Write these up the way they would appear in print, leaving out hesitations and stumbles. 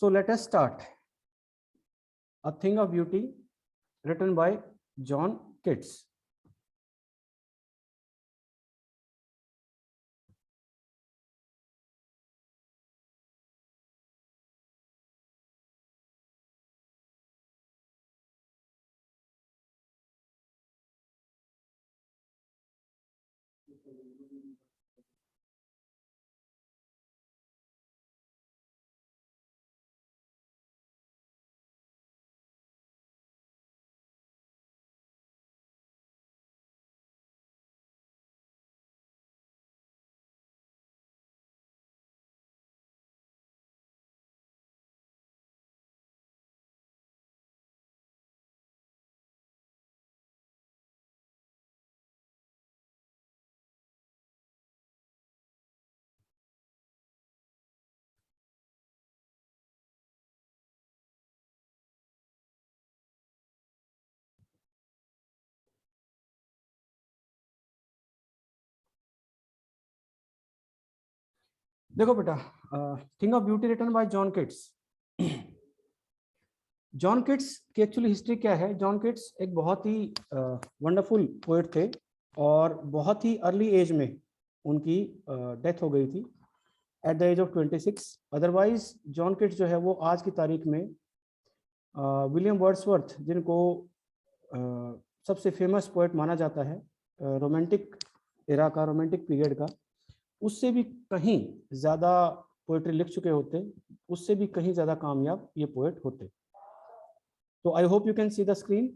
So let us start. A Thing of Beauty, written by John Keats. देखो बेटा, thing of beauty written by John Keats. John Keats की actually history क्या है? John Keats एक बहुत ही wonderful poet थे और बहुत ही अर्ली एज में उनकी डेथ हो गई थी, at the age of 26। Otherwise John Keats जो है वो आज की तारीख में विलियम वर्ड्सवर्थ, जिनको सबसे फेमस पोएट माना जाता है रोमांटिक एरा का, रोमांटिक पीरियड का, उससे भी कहीं ज़्यादा पोएट्री लिख चुके होते, उससे भी कहीं ज़्यादा कामयाब ये पोएट होते। तो I hope you can see the screen.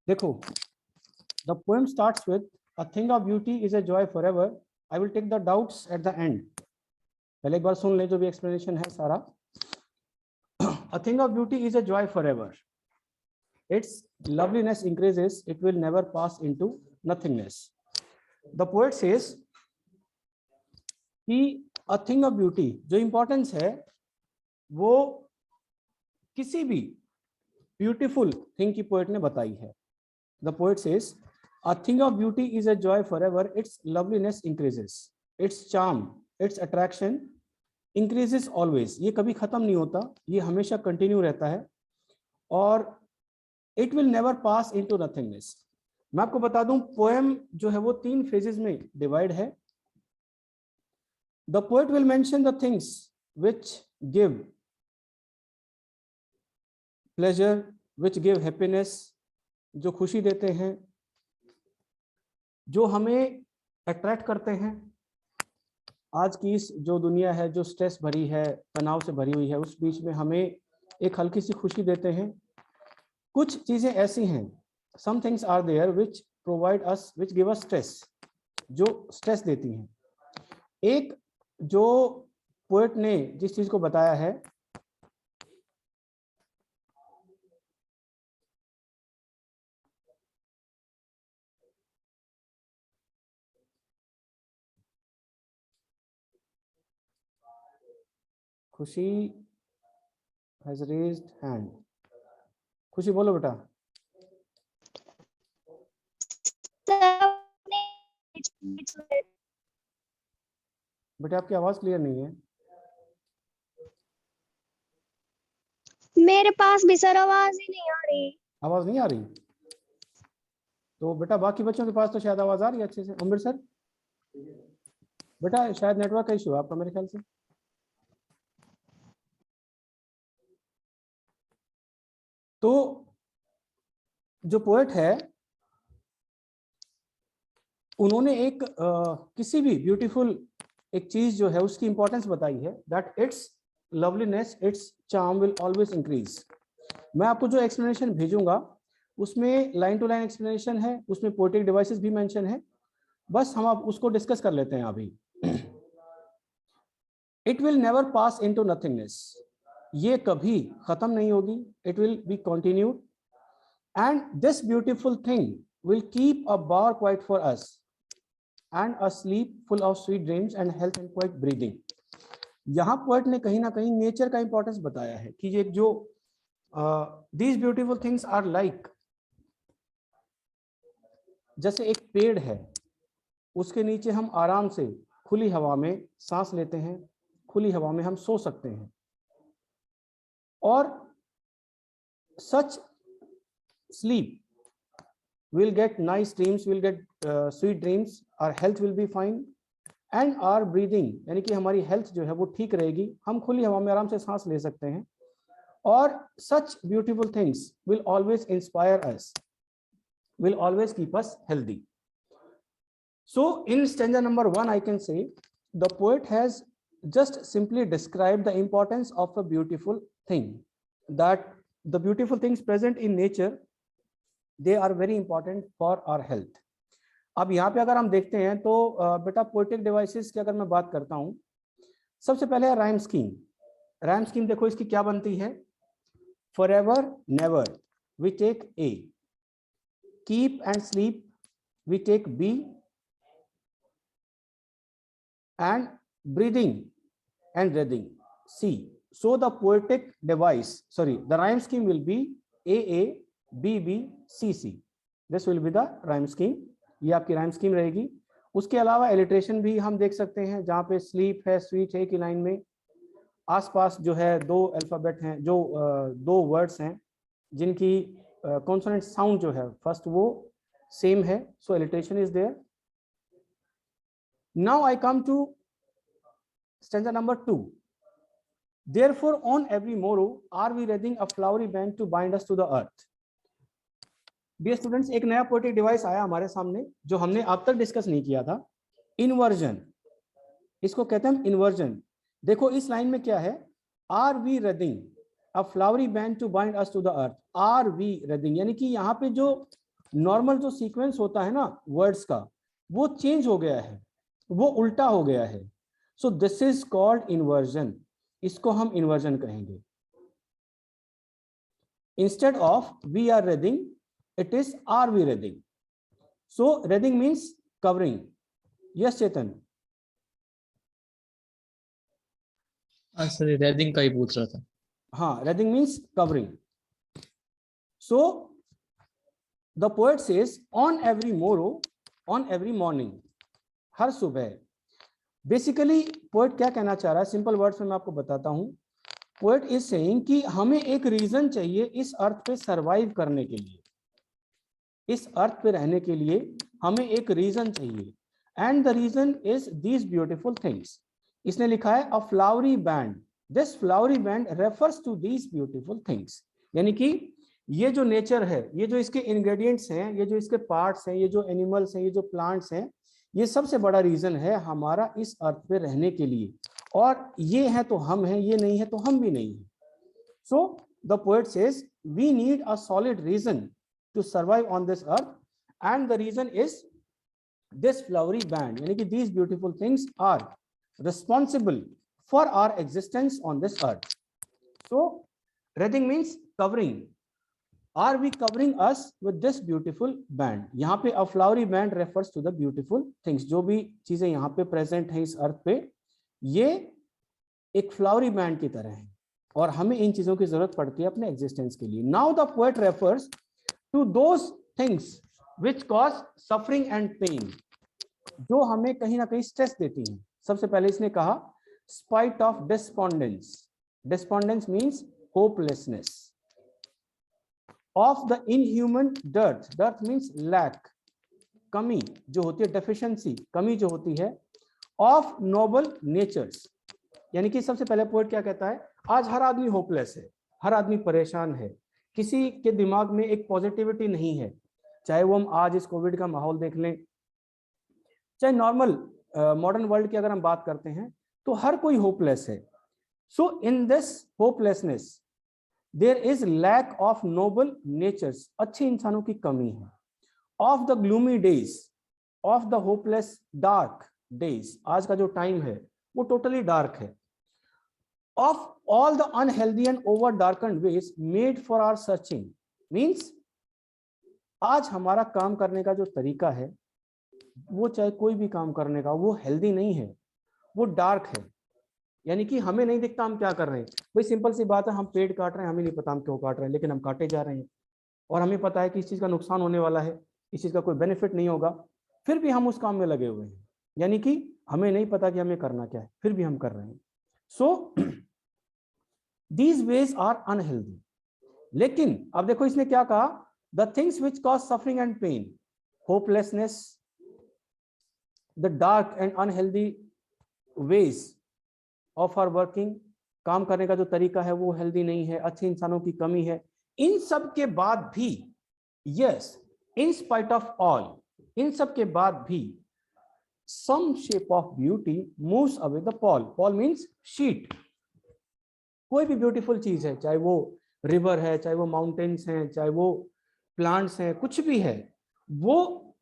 देखो, the poem starts with a thing of beauty is a joy forever. I will take the doubts at the end. पहले एक बार सुन ले जो भी एक्सप्लेनेशन है सारा। अ thing of beauty is a joy forever, it's loveliness increases, it will never pass into nothingness. The poet says कि a thing of beauty, जो importance है वो किसी भी ब्यूटीफुल थिंग की पोएट ने बताई है। The poet says a thing of beauty is a joy forever, its loveliness increases, its charm, its attraction increases always. ये कभी खत्म नहीं होता, ये हमेशा कंटिन्यू रहता है, और it will never pass into nothingness. मैं आपको बता दूं, पोएम जो है वो 3 फेजेस में डिवाइड है। The poet will mention the things which give pleasure, which give happiness, जो खुशी देते हैं, जो हमें अट्रैक्ट करते हैं। आज की इस जो दुनिया है, जो स्ट्रेस भरी है, तनाव से भरी हुई है, उस बीच में हमें एक हल्की सी खुशी देते हैं। कुछ चीजें ऐसी हैं, some things are there which provide us, which give us stress, जो स्ट्रेस देती हैं। एक जो पोएट ने जिस चीज को बताया है, खुशी हैज रेज्ड हैंड। खुशी बोलो बेटा। बेटा आपकी आवाज क्लियर नहीं है। मेरे पास भी सर आवाज ही नहीं आ रही। आवाज नहीं आ रही? तो बेटा बाकी बच्चों के पास तो शायद आवाज आ रही है अच्छे से। अमृतसर बेटा शायद नेटवर्क का इशू है आपका मेरे ख्याल से। तो जो पोएट है उन्होंने एक किसी भी ब्यूटीफुल एक चीज जो है उसकी इंपॉर्टेंस बताई है, that it's loveliness, it's charm will always increase. मैं आपको जो एक्सप्लेनेशन भेजूंगा उसमें लाइन टू लाइन एक्सप्लेनेशन है, उसमें पोएटिक डिवाइसेस भी मेंशन है। बस हम आप उसको डिस्कस कर लेते हैं अभी। It will never pass into nothingness, ये कभी खत्म नहीं होगी, it will be continued, and this beautiful thing will keep a bar quite for us and a slip full of sweet dreams and health and quite breathing. यहाँ poet ने कहीं ना कहीं नेचर का इंपॉर्टेंस बताया है कि ये जो these beautiful things are like, जैसे एक पेड़ है, उसके नीचे हम आराम से खुली हवा में सांस लेते हैं, खुली हवा में हम सो सकते हैं, और such sleep will get nice dreams, will get sweet dreams, our health will be fine and our breathing, यानी कि हमारी हेल्थ जो है वो ठीक रहेगी, हम खुली हवा में आराम से सांस ले सकते हैं, और such beautiful things will always inspire us, will always keep us healthy. So in stanza number 1, I can say the poet has just simply described the importance of a beautiful thing, that the beautiful things present in nature, they are very important for our health. अब यहाँ पे अगर हम देखते हैं तो बेटा poetic devices की अगर मैं बात करता हूँ, सबसे पहले है राइम स्कीम। राइम स्कीम देखो इसकी क्या बनती है, forever never we take a, keep and sleep we take B, and breathing and breathing C. So the poetic device, sorry, the rhyme scheme will be AA, BB, CC. This will be the rhyme scheme. ये आपकी rhyme scheme रहेगी। उसके अलावा alliteration भी हम देख सकते हैं, जहाँ पे sleep है, sweet है की लाइन में आसपास जो है दो अल्फाबेट हैं, जो दो वर्ड्स हैं जिनकी कॉन्सोनेंट साउंड जो है फर्स्ट वो सेम है, सो alliteration is there. Now I come to stanza number 2. Therefore on every morrow are we wreathing a flowery band to bind us to the earth. Dear students, एक नया poetic device आया हमारे सामने जो हमने अब तक डिस्कस नहीं किया था, इन्वर्जन। इसको कहते हैं इन्वर्जन। देखो इस लाइन में क्या है, are we wreathing a flowery band to bind us to the earth, are we wreathing, यानी कि यहाँ पे जो नॉर्मल जो सीक्वेंस होता है ना वर्ड्स का, वो चेंज हो गया है, वो उल्टा हो गया है। So this is called inversion, इसको हम इन्वर्जन कहेंगे। Instead of we are wreathing, it is are we wreathing. So wreathing means covering. Yes Chetan? Sir reading का ही पूछ रहा था। हाँ, wreathing means covering. So the poet says on every morrow, on every morning, हर सुबह। Basically poet क्या कहना चाह रहा है, सिंपल वर्ड्स में मैं आपको बताता हूं। पोएट इज सेइंग कि हमें एक रीजन चाहिए इस अर्थ पे सरवाइव करने के लिए, इस अर्थ पे रहने के लिए हमें एक रीजन चाहिए, and the reason is these beautiful things. इसने लिखा है a flowery band, this flowery band refers to these beautiful things, यानी कि ये जो नेचर है, ये जो इसके इंग्रेडिएंट्स हैं, ये जो इसके पार्ट्स हैं, ये जो एनिमल्स हैं, ये जो प्लांट्स हैं, ये सबसे बड़ा रीजन है हमारा इस अर्थ पे रहने के लिए, और ये है तो हम हैं, ये नहीं है तो हम भी नहीं है। So the poet says we need a solid reason to survive on this earth, and the reason is this flowery band, यानी कि these beautiful things are responsible for our existence on this earth. So wreathing means covering. Are we covering us with this beautiful band? यहाँ पे a flowery band refers to the beautiful things. जो भी चीजें यहाँ पे present है इस अर्थ पे, ये एक flowery band की तरह है, और हमें इन चीजों की जरूरत पड़ती है अपने existence के लिए. Now the poet refers to those things which cause suffering and pain, जो हमें कहीं ना कहीं स्ट्रेस देती हैं। सबसे पहले इसने कहा spite of despondence. Despondence means hopelessness. Of the inhuman dearth. Dearth means lack, कमी जो होती है, deficiency, कमी जो होती है। Of noble natures, यानी कि सबसे पहले पोएट क्या कहता है, आज हर आदमी होपलेस है, हर आदमी परेशान है, किसी के दिमाग में एक पॉजिटिविटी नहीं है, चाहे वो हम आज इस कोविड का माहौल देख लें, चाहे नॉर्मल मॉडर्न वर्ल्ड की अगर हम बात करते हैं, तो हर कोई होपलेस है। So in this hopelessness there is lack of noble natures, अच्छे इंसानों की कमी है। Of the gloomy days, of the hopeless dark days, आज का जो टाइम है वो टोटली डार्क है, of all the unhealthy and over darkened ways made for our searching. Means आज हमारा काम करने का जो तरीका है, वो चाहे कोई भी काम करने का, वो हेल्दी नहीं है, वो डार्क है। यानी कि हमें नहीं दिखता हम क्या कर रहे हैं। भाई सिंपल सी बात है, हम पेड़ काट रहे हैं, हमें नहीं पता हम क्यों काट रहे हैं, लेकिन हम काटे जा रहे हैं और हमें पता है कि इस चीज का नुकसान होने वाला है, इस चीज का कोई बेनिफिट नहीं होगा, फिर भी हम उस काम में लगे हुए हैं। यानी कि हमें नहीं पता कि हमें करना क्या है, फिर भी हम कर रहे हैं। So these ways are unhealthy. लेकिन अब देखो इसने क्या कहा, the things which cause suffering and pain, hopelessness, the dark and unhealthy ways of are working, काम करने का जो तरीका है वो हेल्दी नहीं है, अच्छे इंसानों की कमी है। इन सब के बाद भी, yes, in spite of all, इन सब के बाद भी some shape of beauty moves away the pall. Pall means sheet. कोई भी ब्यूटीफुल चीज है, चाहे वो रिवर है, चाहे वो माउंटेन्स हैं, चाहे वो प्लांट्स हैं, कुछ भी है, वो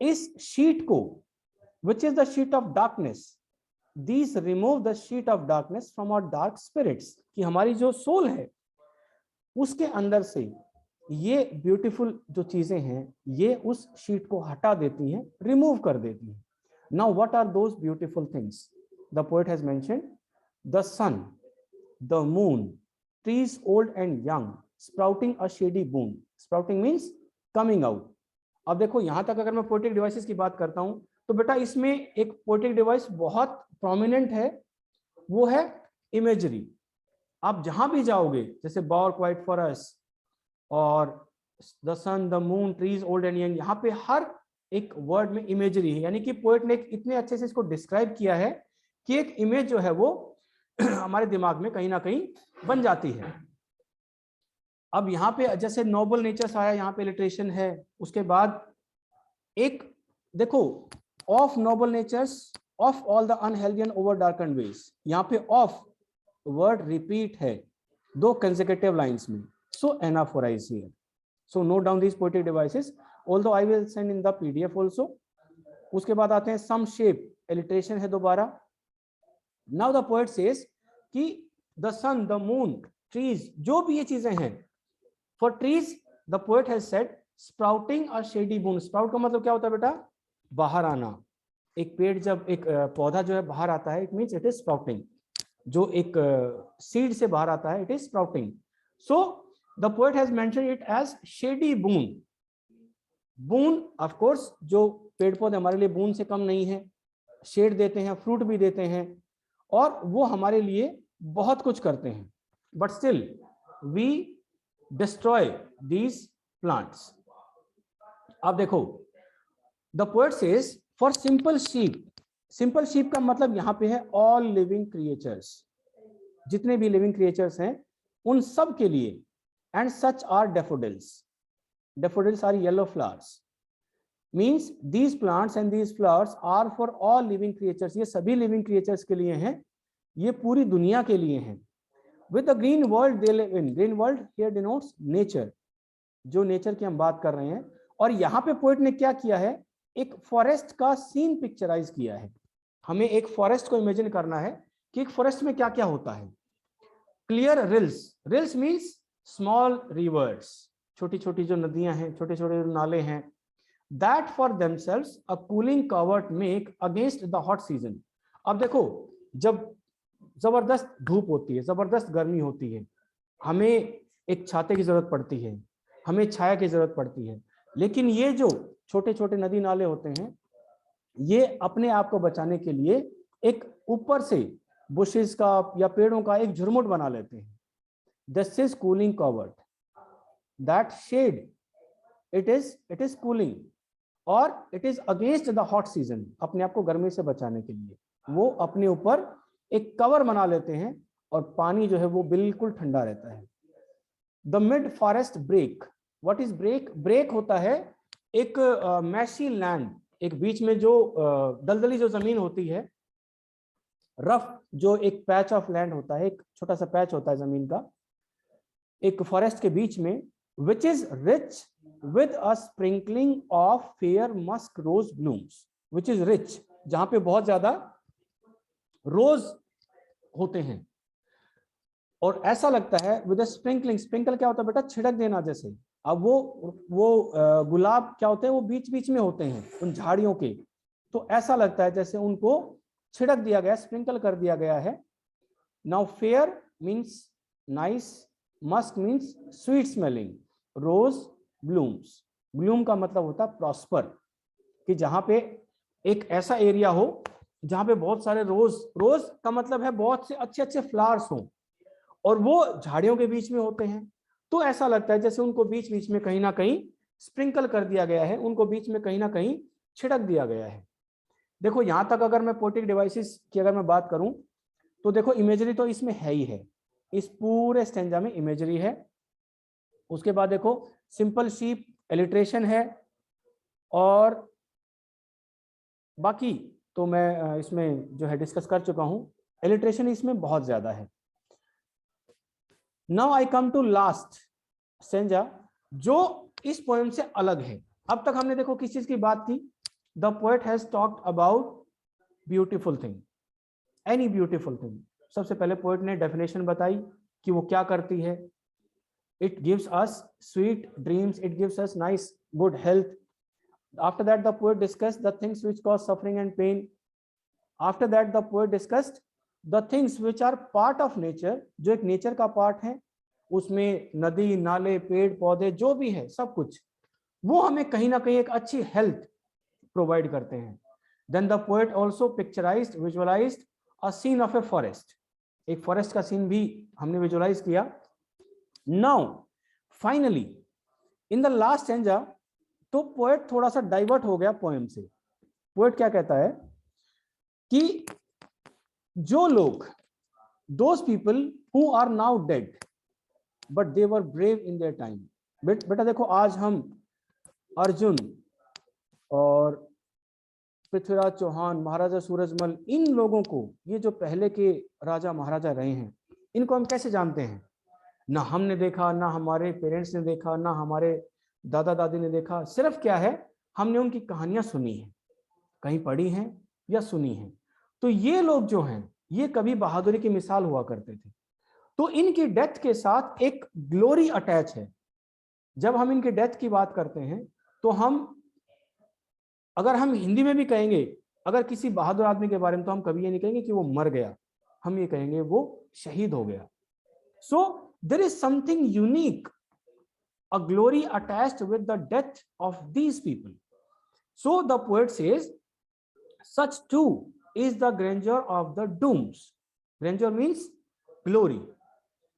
इस शीट को, which is the sheet of darkness, these remove the sheet of darkness from our dark spirits, कि हमारी जो सोल है उसके अंदर से ये ब्यूटीफुल जो चीजें हैं ये उस शीट को हटा देती हैं, रिमूव कर देती हैं। Now what are those beautiful things? The poet has mentioned the sun, the moon, trees old and young, sprouting a shady boon. Sprouting means coming out. अब देखो यहां तक अगर मैं पोएटिक डिवाइसेस की बात करता हूं तो बेटा इसमें एक पोएटिक डिवाइस बहुत प्रोमिनेंट है, वो है इमेजरी। आप जहां भी जाओगे, जैसे बॉर क्वाइट फॉर अस और the sun, the moon, trees old and young, यहाँ पे हर एक वर्ड में इमेजरी है। यानी कि पोएट ने इतने अच्छे से इसको डिस्क्राइब किया है कि एक इमेज जो है वो हमारे दिमाग में कहीं ना कहीं बन जाती है। अब यहाँ पे जैसे नोबल नेचर्स आया, यहाँ पे लिटरेशन है, उसके बाद एक देखो of noble natures of all the unhealthy and over darken ways, यहाँ पे ऑफ वर्ड रिपीट है 2 कंसेक्यूटिव लाइंस में। So anaphorize here. So note down these poetic devices, although I will send in the PDF also. उसके बाद आते हैं some shape, alliteration है दोबारा। Now the poet says कि the sun, the moon, trees, जो भी ये चीजें हैं, for trees the poet has said sprouting a shady boon. Sprout का मतलब क्या होता है बेटा? बाहर आना। एक पेड़ जब एक पौधा जो है बाहर आता है, it means it is sprouting. जो एक सीड से बाहर आता है, it is sprouting. So the poet has mentioned it as shady boon. Boon, of course, जो पेड़ पौधे हमारे लिए boon से कम नहीं है, शेड देते हैं, फ्रूट भी देते हैं और वो हमारे लिए बहुत कुछ करते हैं, but still we destroy these plants. अब देखो, the poet says for simple sheep. Simple sheep का मतलब यहाँ पे है all living creatures, जितने भी living creatures हैं उन सब के लिए। And such are daffodils. Daffodils are yellow flowers. Means these plants and these flowers are for all living creatures. ये सभी living creatures के लिए हैं, ये पूरी दुनिया के लिए हैं। With the green world they live in. Green world here denotes nature. जो नेचर की हम बात कर रहे हैं। और यहाँ पे पोएट ने क्या किया है, एक फॉरेस्ट का सीन पिक्चराइज किया है। हमें एक फॉरेस्ट को इमेजिन करना है कि एक फॉरेस्ट में क्या क्या होता है। Clear reels, reels means small reverse, छोटी छोटी जो नदियां हैं, छोटे छोटे नाले हैं, that for themselves a cooling covert make against the hot season. अब देखो जब जबरदस्त धूप होती है, जबरदस्त गर्मी होती है, हमें एक छाते की जरूरत पड़ती है, हमें छाया की जरूरत पड़ती है, लेकिन ये जो छोटे छोटे नदी नाले होते हैं ये अपने आप को बचाने के लिए एक ऊपर से बुशेस का या पेड़ों का एक झुरमुट बना लेते हैं। This is cooling covered. That shade, it is cooling, or it is against the hot season. अपने आप को गर्मी से बचाने के लिए वो अपने ऊपर एक कवर बना लेते हैं और पानी जो है वो बिल्कुल ठंडा रहता है। The mid forest break. What is break? Break होता है एक मैशी लैंड, एक बीच में जो दलदली जो जमीन होती है, रफ जो एक पैच ऑफ लैंड होता है, एक छोटा सा पैच होता है जमीन का एक फॉरेस्ट के बीच में, which is rich with a sprinkling of fair musk rose blooms, which is rich, जहां पे बहुत ज्यादा रोज होते हैं और ऐसा लगता है विद स्प्रिंकलिंग, स्प्रिंकल क्या होता है बेटा, छिड़क देना जैसे। अब वो गुलाब क्या होते हैं, वो बीच बीच में होते हैं उन झाड़ियों के, तो ऐसा लगता है जैसे उनको छिड़क दिया गया, स्प्रिंकल कर दिया गया है। Now fair means nice, musk means sweet smelling, rose blooms, bloom का मतलब होता है प्रॉस्पर, कि जहां पे एक ऐसा एरिया हो जहां पे बहुत सारे रोज, रोज का मतलब है बहुत से अच्छे अच्छे फ्लावर्स हो और वो झाड़ियों के बीच में होते हैं, तो ऐसा लगता है जैसे उनको बीच बीच में कहीं ना कहीं स्प्रिंकल कर दिया गया है, उनको बीच में कहीं ना कहीं छिड़क दिया गया है। देखो यहां तक अगर मैं पोएटिक डिवाइसेस की अगर मैं बात करूं तो देखो इमेजरी तो इसमें है ही है, इस पूरे स्टैंजा में इमेजरी है। उसके बाद देखो सिंपल शीप एलिट्रेशन है और बाकी तो मैं इसमें जो है डिस्कस कर चुका हूं, एलिट्रेशन इसमें बहुत ज्यादा है। Now I come to last stanza जो इस पोएम से अलग है। अब तक हमने देखो किस चीज की बात की, the poet has talked about beautiful thing, any beautiful thing. सबसे पहले पोएट ने डेफिनेशन बताई कि वो क्या करती है, it gives us sweet dreams, it gives us nice good health. After that the poet discussed the things which cause suffering and pain. After that the poet discussed the things which are part of nature, जो एक nature का part है, उसमें नदी नाले पेड़ पौधे जो भी है सब कुछ, वो हमें कहीं ना कहीं एक अच्छी हेल्थ प्रोवाइड करते हैं। Then the poet also picturized, visualized a scene of a forest, एक फॉरेस्ट का सीन भी हमने विजुअलाइज किया। Now finally in the last stanza तो पोएट थोड़ा सा डाइवर्ट हो गया पोएम से। पोएट क्या कहता है कि जो लोग, those people who are now dead but they were brave in their time. बेटा देखो आज हम अर्जुन और पृथ्वीराज चौहान, महाराजा सूरजमल, इन लोगों को, ये जो पहले के राजा महाराजा रहे हैं, इनको हम कैसे जानते हैं? ना हमने देखा, ना हमारे पेरेंट्स ने देखा, ना हमारे दादा दादी ने देखा, सिर्फ क्या है हमने उनकी कहानियां सुनी है, कहीं पढ़ी हैं या सुनी हैं। तो ये लोग जो हैं ये कभी बहादुरी की मिसाल हुआ करते थे, तो इनकी डेथ के साथ एक ग्लोरी अटैच है। जब हम इनकी डेथ की बात करते हैं तो हम, अगर हम हिंदी में भी कहेंगे अगर किसी बहादुर आदमी के बारे में, तो हम कभी ये नहीं कहेंगे कि वो मर गया, हम ये कहेंगे वो शहीद हो गया। So there is something unique, a glory attached with the death of these people. So the poet says, such too is the grandeur of the dooms. Grandeur means glory,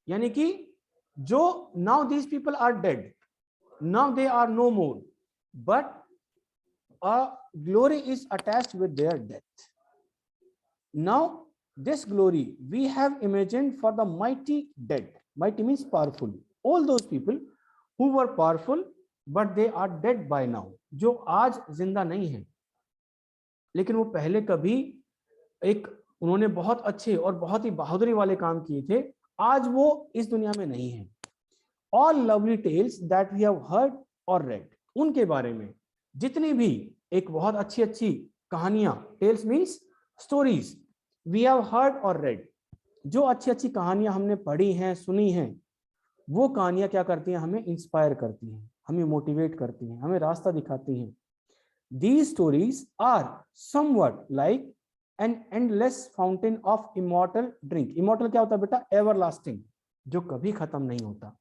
यानी कि जो now these people are dead, now they are no more, but a glory is attached with their death. Now this glory we have imagined for the mighty dead. Mighty means powerful. All those people who were powerful but they are dead by now, जो आज जिंदा नहीं है लेकिन वो पहले कभी एक उन्होंने बहुत अच्छे और बहुत ही बहादुरी वाले काम किए थे, आज वो इस दुनिया में नहीं है। All lovely tales that we have heard or read, उनके बारे में जितनी भी एक बहुत अच्छी अच्छी कहानियां, tales means stories, we have heard और रेड, जो अच्छी अच्छी कहानियां हमने पढ़ी हैं सुनी हैं, वो कहानियां क्या करती हैं, हमें इंस्पायर करती हैं, हमें मोटिवेट करती हैं, हमें रास्ता दिखाती हैं। These stories are somewhat like an endless fountain of immortal drink. Immortal क्या होता है बेटा? Everlasting, जो कभी खत्म नहीं होता।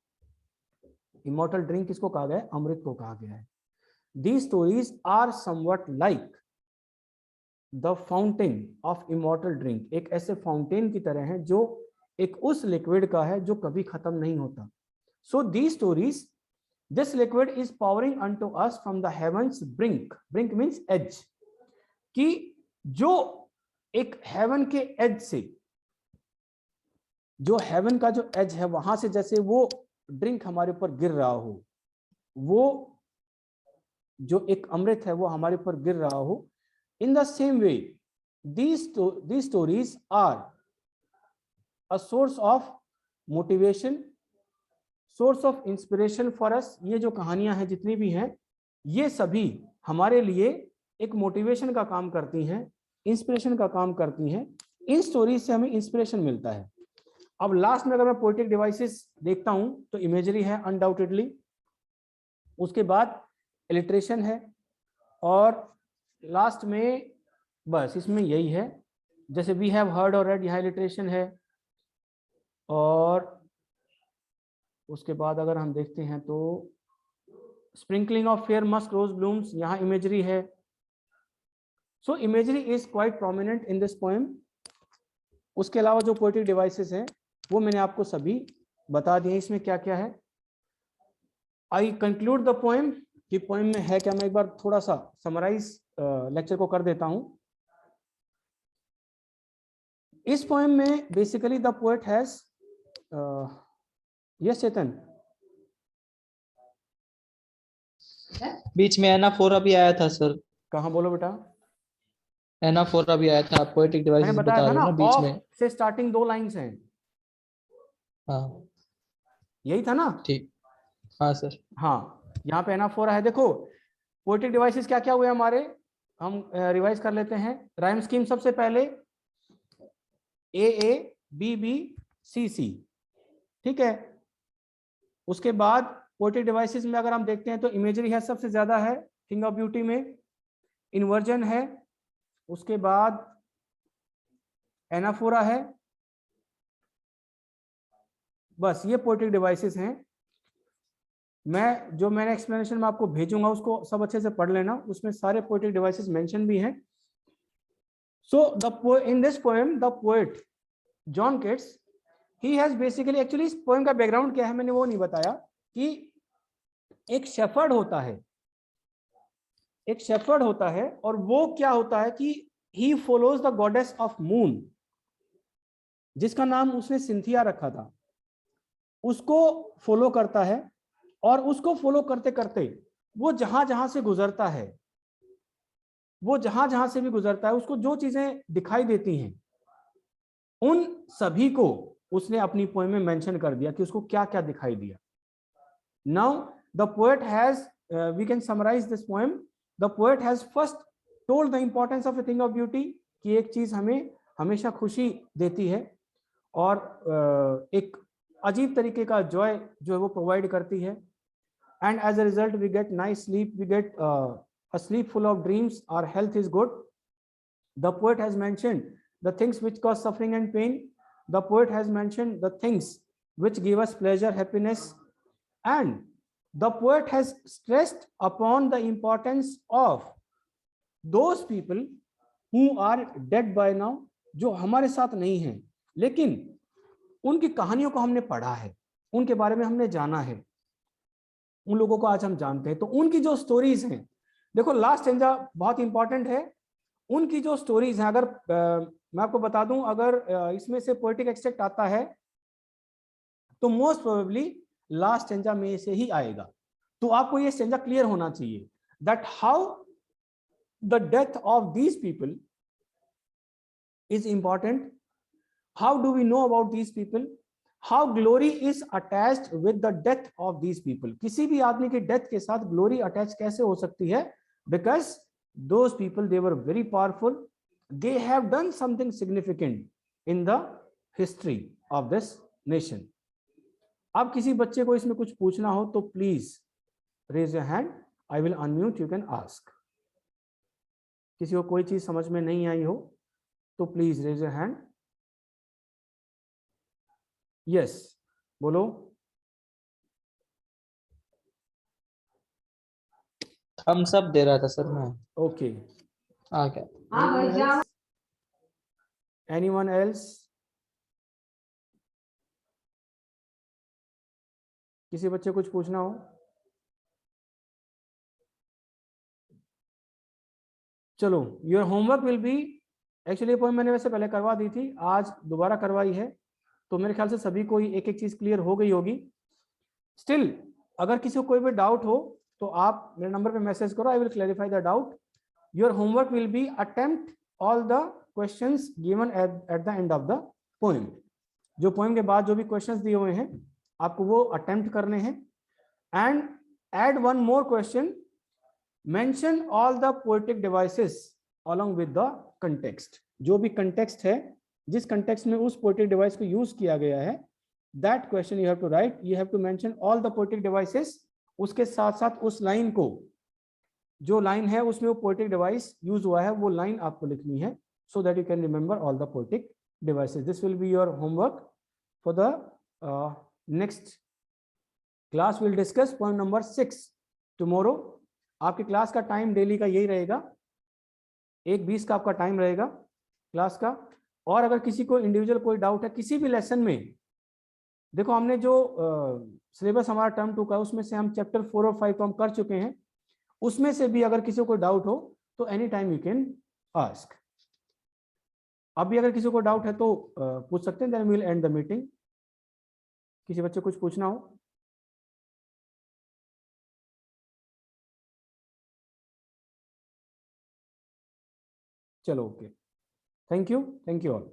Immortal drink किसको कहा गया है? अमृत को कहा गया है। These stories are somewhat like the fountain of immortal drink, एक ऐसे फाउंटेन की तरह है जो एक उस लिक्विड का है जो कभी खत्म नहीं होता। So these stories, this liquid is pouring unto us from the heavens brink. Brink means edge, कि जो एक हेवन के एज से, जो हेवन का जो एज है वहां से जैसे वो ड्रिंक हमारे ऊपर गिर रहा हो, वो जो एक अमृत है वो हमारे ऊपर गिर रहा हो। In the same way, these stories are a source of motivation, source of inspiration for us. ये जो कहानियां हैं जितनी भी हैं, ये सभी हमारे लिए एक मोटिवेशन का काम करती हैं, इंस्पिरेशन का काम करती हैं। इन स्टोरीज से हमें इंस्पिरेशन मिलता है। अब लास्ट में अगर मैं पोएटिक डिवाइसेस देखता हूं तो इमेजरी है अनडाउटेडली, उसके बाद इलिट्रेशन है, और लास्ट में बस इसमें यही है, जैसे वी हैव हर्ड और रेड, यहाँ इलिट्रेशन है, और उसके बाद अगर हम देखते हैं तो sprinkling of fair musk rose blooms, यहाँ इमेजरी है। So imagery is quite prominent in this poem. उसके अलावा जो पोएटिक डिवाइसेस हैं वो मैंने आपको सभी बता दिए इसमें क्या क्या है। आई कंक्लूड द पोएम, कि पोएम में है क्या, मैं एक बार थोड़ा सा समराइज लेक्चर को कर देता हूं। इस पोएम में basically the poet has, yes Chetan, बीच में एनाफोरा भी आया था सर। कहाँ बोलो बेटा? एनाफोरा भी आया था, पोएटिक मैंने डिवाइसेस बताया बता था रहे ना, हो ना बीच ऑफ में। से स्टार्टिंग 2 लाइन्स हैं, हाँ यही था ना? ठीक, हाँ सर। हाँ, यहाँ पे एनाफोरा है। देखो पोएटिक डिवाइसेस क्या क्या हुए हमारे, हम रिवाइज कर लेते हैं। राइम स्कीम सबसे पहले ए बी बी सी सी, ठीक है। उसके बाद पोएटिक डिवाइसेस में अगर हम देखते हैं तो इमेजरी है सबसे ज्यादा है किंग ऑफ ब्यूटी में, इन्वर्जन है, उसके बाद एनाफोरा है, बस ये पोएटिक डिवाइसेस हैं। मैंने एक्सप्लेनेशन में आपको भेजूंगा उसको सब अच्छे से पढ़ लेना, उसमें सारे पोएटिक डिवाइसेस मेंशन भी हैं। So in this poem the poet John Keats, he has basically, actually इस पोएम का बैकग्राउंड क्या है मैंने वो नहीं बताया, कि एक शेफर्ड होता है, एक शेफर्ड होता है, और वो क्या होता है कि he follows the goddess of moon, जिसका नाम उसने सिंथिया रखा था, उसको फॉलो करता है। और उसको फॉलो करते करते वो जहां जहां से गुजरता है, वो जहां जहां से भी गुजरता है, उसको जो चीजें दिखाई देती हैं उन सभी को उसने अपनी पोएम में मेंशन कर दिया कि उसको क्या क्या दिखाई दिया। Now the poet has, we can summarize this poem. The poet has first told the importance of a thing of beauty, कि एक चीज हमें हमेशा खुशी देती है और एक अजीब तरीके का जॉय जो है वो प्रोवाइड करती है। And as a result we get nice sleep, we get a sleep full of dreams, our health is good. The poet has mentioned the things which cause suffering and pain. The poet has mentioned the things which give us pleasure, happiness, and the poet has stressed upon the importance of those people who are dead by now, जो हमारे साथ नहीं हैं लेकिन उनकी कहानियों को हमने पढ़ा है, उनके बारे में हमने जाना है, उन लोगों को आज हम जानते हैं। तो उनकी जो स्टोरीज हैं, देखो लास्ट स्टेंजा बहुत इंपॉर्टेंट है, उनकी जो स्टोरीज हैं, अगर मैं आपको बता दूं, अगर इसमें से पोएटिक एक्सट्रैक्ट आता है तो मोस्ट प्रोबेबली लास्ट स्टेंजा में से ही आएगा। तो आपको ये स्टेंजा क्लियर होना चाहिए that how the death of these people is important, how do we know about these people, how glory is attached with the death of these people. किसी भी आदमी की डेथ के साथ ग्लोरी अटैच कैसे हो सकती है? Because those people they were very powerful, they have done something significant in the history of this nation. अब किसी बच्चे को इसमें कुछ पूछना हो तो please raise your hand, I will unmute, you can ask. किसी को कोई चीज समझ में नहीं आई हो तो please raise your hand. Yes, बोलो। हम सब दे रहा था सर मैं। ओके, आ गया। Anyone else? किसी बच्चे कुछ पूछना हो? चलो, your homework will be, actually ये पोएम मैंने वैसे पहले करवा दी थी, आज दोबारा करवाई है, तो मेरे ख्याल से सभी को एक एक चीज क्लियर हो गई होगी। स्टिल अगर किसी को कोई भी डाउट हो तो आप मेरे नंबर पे मैसेज करो, I will clarify the doubt. Your homework will be attempt all the questions given at the end of the poem. जो पोएम के बाद जो भी क्वेश्चंस दिए हुए हैं आपको वो अटेम्प्ट करने हैं। And add one more question, mention all the poetic devices along with the context. जो भी कंटेक्स्ट है जिस कंटेक्स्ट में उस पोएटिक डिवाइस को यूज किया गया है, that question you have to write, you have to mention all the poetic devices, उसके साथ साथ उस लाइन को, जो लाइन है उसमें वो पोएटिक डिवाइस यूज हुआ है वो लाइन आपको लिखनी है, so that you can remember all the poetic devices. This will be your homework for the next class. We'll discuss point number 6 tomorrow. आपके क्लास का टाइम डेली का यही रहेगा, 1:20 का आपका टाइम रहेगा क्लास का। और अगर किसी को इंडिविजुअल कोई डाउट है किसी भी लेसन में, देखो हमने जो सिलेबस हमारा टर्म 2 का उसमें से हम चैप्टर 4 और 5 तो हम कर चुके हैं, उसमें से भी अगर किसी को डाउट हो तो any time you can ask. अभी अगर किसी को डाउट है तो पूछ सकते हैं, then we will end the meeting. किसी बच्चे कुछ पूछना हो? चलो ओके, थैंक यू ऑल।